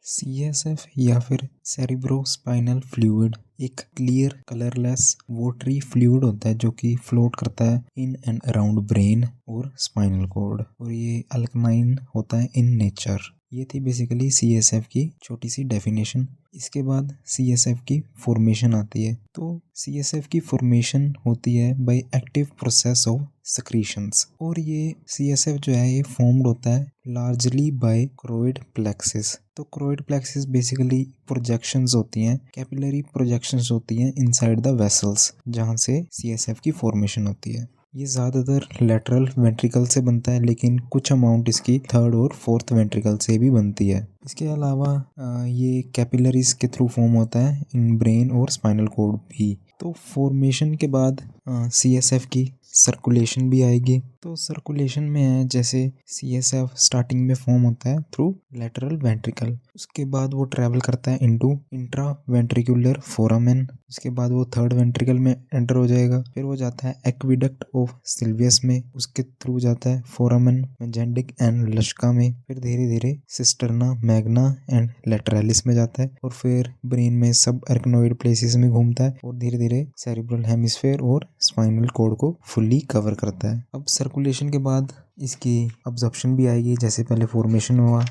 CSF या फिर cerebrospinal fluid एक क्लियर कलरलेस वोटरी फ्लूइड होता है जो कि फ्लोट करता है इन एंड अराउंड ब्रेन और स्पाइनल कॉर्ड, और ये अल्कलाइन होता है इन नेचर। ये थी बेसिकली सीएसएफ की छोटी सी डेफिनेशन। इसके बाद सीएसएफ की फॉर्मेशन आती है। तो सीएसएफ की फॉर्मेशन होती है बाय एक्टिव प्रोसेस ऑफ सक्रीशंस, और ये सीएसएफ जो है ये फॉर्म्ड होता है लार्जली बाय क्रोइड प्लेक्सिस। तो क्रोइड प्लेक्सिस बेसिकली प्रोजेक्शंस होती हैं, कैपिलरी प्रोजेक्शंस होती हैं इनसाइड द वेसल्स, जहाँ से सीएसएफ की फॉर्मेशन होती है। ये ज़्यादातर लेटरल वेंट्रिकल से बनता है, लेकिन कुछ अमाउंट इसकी थर्ड और फोर्थ वेंट्रिकल से भी बनती है। इसके अलावा ये कैपिलरीज के थ्रू फॉर्म होता है इन ब्रेन और स्पाइनल कॉर्ड भी। तो फॉर्मेशन के बाद सीएसएफ की सर्कुलेशन भी आएगी। तो सर्कुलेशन में है जैसे सीएसएफ स्टार्टिंग में फॉर्म होता है थ्रू लेटरल वेंट्रिकल, उसके बाद वो ट्रैवल करता है इनटू इंट्रा वेंट्रिकुलर फोरामेन, उसके बाद वो थर्ड वेंट्रिकल में एंटर हो जाएगा, फिर वो जाता है एक्विडक्ट ऑफ सिल्वियस में, उसके थ्रू जाता है फोरामेन मेजेंडिक एंड लश्का में, फिर धीरे धीरे सिस्टर्ना मैग्ना एंड लेटरलिस में जाता है, और फिर ब्रेन में सब एर्कनोइड प्लेसेस में घूमता है और धीरे धीरे सेरिब्रल हेमिस्फेयर और स्पाइनल कॉर्ड को फुल्ली कवर करता है। अब सर्कुलेशन के बाद इसकी अब्जॉर्प्शन भी आएगी, जैसे पहले फॉर्मेशन हुआ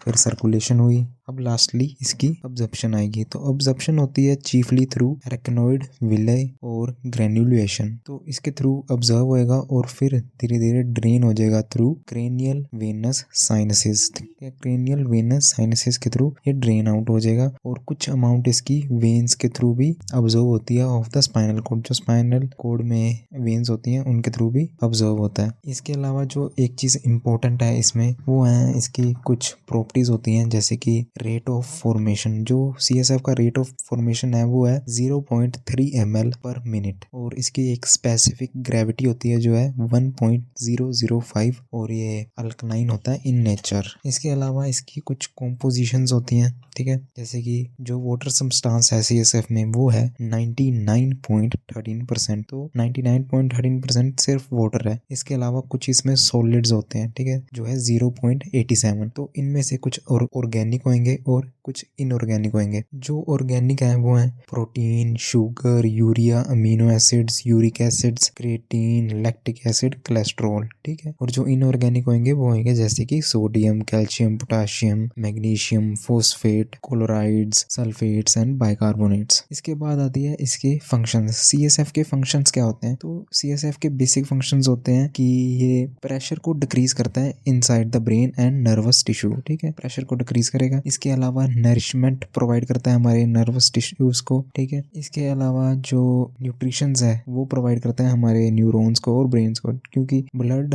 फिर सर्कुलेशन हुई, अब लास्टली इसकी अब्जॉर्प्शन आएगी। तो अब्जॉर्प्शन होती है चीफली थ्रू एरेक्नोइड विलय और ग्रेन्युलेशन। तो इसके थ्रू ऑब्जर्व होएगा और फिर धीरे धीरे ड्रेन हो जाएगा through cranial venous sinuses. Cranial venous sinuses के थ्रू ये ड्रेन आउट हो जाएगा, और कुछ अमाउंट इसकी वेन्स के थ्रू भी ऑब्जर्व होती है ऑफ द स्पाइनल कॉर्ड। जो स्पाइनल कॉर्ड में वेन्स होती हैं उनके थ्रू भी ऑब्जर्व होता है। इसके अलावा जो एक चीज़ इंपॉर्टेंट है इसमें वो है इसकी कुछ प्रॉपर्टीज होती हैं, जैसे कि रेट ऑफ फॉर्मेशन। जो सीएसएफ का रेट ऑफ फॉर्मेशन है वो है 0.3 ml पर मिनट, और इसकी एक स्पेसिफिक ग्रेविटी होती है जो है 1.005, और ये अल्कलाइन होता है इन नेचर। इसके अलावा इसकी कुछ कॉम्पोजिशंस होती हैं, ठीक है, जैसे कि जो वाटर सब्सटेंस है सीएसएफ में वो है 99.13%। तो 99.13% सिर्फ वाटर है। इसके अलावा कुछ इसमें सॉलिड्स होते हैं, ठीक है, जो है 0.87। तो इनमें से कुछ ऑर्गेनिक होंगे और कुछ इनऑर्गेनिक होंगे। जो ऑर्गेनिक है वो है protein, sugar, urea, amino acids, uric acids, creatine, lactic acid, cholesterol, ठीक है। और जो इनऑर्गेनिक होंगे वो होंगे जैसे कि sodium, calcium, potassium, magnesium, phosphate, chlorides, sulphates and bicarbonates. इसके बाद आती है इसके फंक्शंस। सीएसएफ के फंक्शंस क्या होते हैं? तो सीएसएफ के बेसिक फंक्शंस होते हैं कि ये प्रेशर को डिक्रीज करता है inside the brain and nervous tissue, ठीक है, प्रेशर को डिक्रीज करेगा। इसके अलावा नरिशमेंट प्रोवाइड करता है हमारे नर्वस टिश्यूज को, ठीक है। इसके अलावा जो न्यूट्रिशंस है वो प्रोवाइड करता है हमारे न्यूरॉन्स को और ब्रेन्स को, क्योंकि ब्लड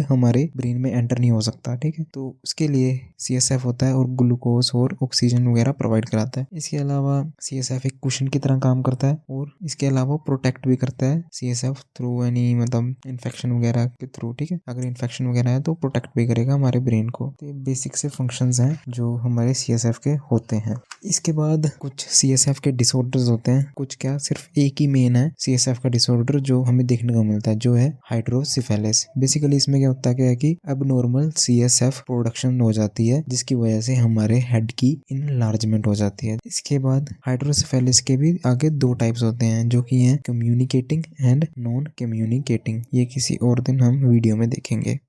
हमारे ब्रेन में एंटर नहीं हो सकता, ठीक है। तो उसके लिए सीएसएफ होता है और ग्लूकोज और ऑक्सीजन वगैरह प्रोवाइड कराता है। इसके अलावा सीएसएफ एक कुशन की तरह काम करता है, और इसके अलावा प्रोटेक्ट भी करता है सीएसएफ थ्रू एनी मतलब इन्फेक्शन वगैरह के थ्रू, ठीक है। अगर इन्फेक्शन वगैरह है तो प्रोटेक्ट भी करेगा हमारे ब्रेन को। तो बेसिक से फंक्शंस हैं जो हमारे सीएसएफ के होते हैं। इसके बाद कुछ सीएसएफ के डिसऑर्डर्स होते हैं, कुछ क्या, सिर्फ एक ही मेन है सीएसएफ का डिसऑर्डर जो हमें देखने को मिलता है, जो है हाइड्रोसिफेलिस। बेसिकली इसमें क्या होता है कि एबनॉर्मल सीएसएफ प्रोडक्शन हो जाती है, जिसकी वजह से हमारे हेड की इनलार्जमेंट हो जाती है। इसके बाद हाइड्रोसिफेलिस के भी आगे दो टाइप्स होते हैं, जो कि हैं कम्युनिकेटिंग एंड नॉन कम्युनिकेटिंग। ये किसी और दिन हम वीडियो में देखेंगे।